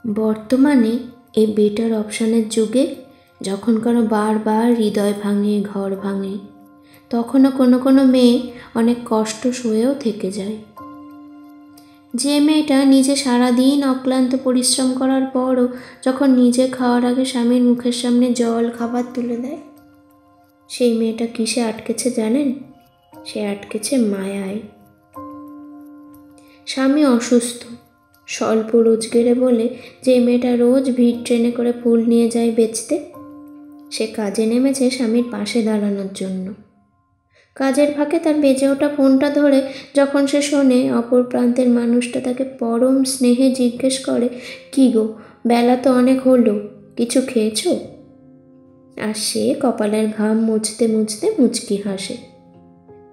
বর্তমানে এই বেটার অপশানের যুগে যখন কারো বারবার হৃদয় ভাঙে, ঘর ভাঙে, তখনও কোনো কোনো মেয়ে অনেক কষ্ট সয়েও থেকে যায়। যে মেয়েটা নিজে সারাদিন অক্লান্ত পরিশ্রম করার পরও যখন নিজে খাওয়ার আগে স্বামীর মুখের সামনে জল খাবার তুলে দেয়, সেই মেয়েটা কিসে আটকেছে জানেন? সে আটকেছে মায়ায়। স্বামী অসুস্থ, স্বল্প রোজগারে বলে যে মেয়েটা রোজ ভিড় ট্রেনে করে ফুল নিয়ে যায় বেচতে, সে কাজে নেমেছে স্বামীর পাশে দাঁড়ানোর জন্য। কাজের ফাঁকে তার বেজে ওঠা ফোনটা ধরে যখন সে শোনে অপর প্রান্তের মানুষটা তাকে পরম স্নেহে জিজ্ঞেস করে, কি গো, বেলা তো অনেক হলো, কিছু খেয়েছো? আর সে কপালের ঘাম মুছতে মুছতে মুচকি হাসে।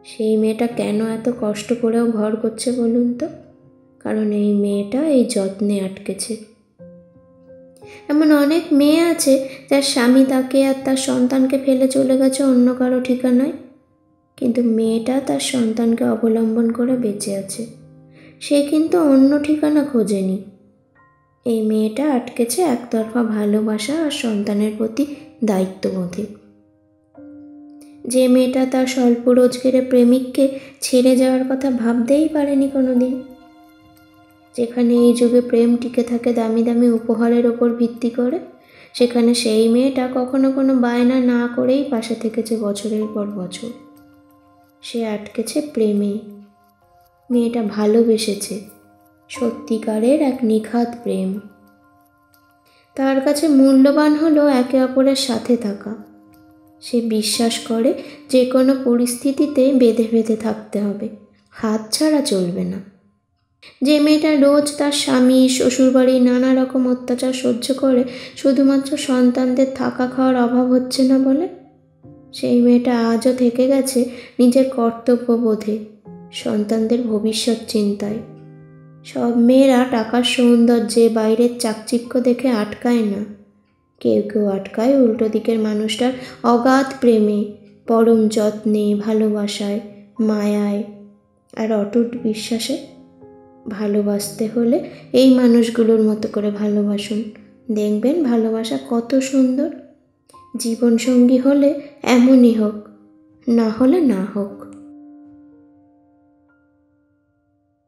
সেই মেয়েটা কেন এত কষ্ট করেও ঘর করছে বলুন তো? কারণ এই মেয়েটা এই যত্নে আটকেছে। এমন অনেক মেয়ে আছে যার স্বামী তাকে আর তার সন্তানকে ফেলে চলে গেছে অন্য কারো ঠিকানায়, কিন্তু মেয়েটা তার সন্তানকে অবলম্বন করে বেঁচে আছে। সে কিন্তু অন্য ঠিকানা খোঁজেনি। এই মেয়েটা আটকেছে একতরফা ভালোবাসা আর সন্তানের প্রতি দায়িত্ববোধে। যে মেয়েটা তার স্বল্প রোজগারে প্রেমিককে ছেড়ে যাওয়ার কথা ভাবতেই পারেনি কোনোদিন। যেখানে এই যুগে প্রেম টিকে থাকে দামি দামি উপহারের ওপর ভিত্তি করে, সেখানে সেই মেয়েটা কখনো কোনো বায়না না করেই পাশে থেকেছে বছরের পর বছর। সে আটকেছে প্রেমে। মেয়েটা ভালোবেসেছে, সত্যিকারের এক নিখাদ প্রেম। তার কাছে মূল্যবান হলো একে অপরের সাথে থাকা। সে বিশ্বাস করে যে কোনো পরিস্থিতিতে বেঁধে বেঁধে থাকতে হবে, হাত ছাড়া চলবে না। যে মেয়েটা রোজ তার স্বামী, শ্বশুরবাড়ির নানা রকম অত্যাচার সহ্য করে শুধুমাত্র সন্তানদের থাকা খাওয়ার অভাব হচ্ছে না বলে, সেই মেয়েটা আজও থেকে গেছে নিজের কর্তব্যবোধে, সন্তানদের ভবিষ্যৎ চিন্তায়। সব মেয়েরা টাকার সৌন্দর্যে, বাইরের চাকচিক্য দেখে আটকায় না। কেউ কেউ আটকায় উল্টো দিকের মানুষটার অগাধ প্রেমে, পরম যত্নে, ভালোবাসায়, মায়ায় আর অটুট বিশ্বাসে। ভালোবাসতে হলে এই মানুষগুলোর মতো করে ভালোবাসুন, দেখবেন ভালোবাসা কত সুন্দর। জীবনসঙ্গী হলে এমনই হোক, না হলে না হোক।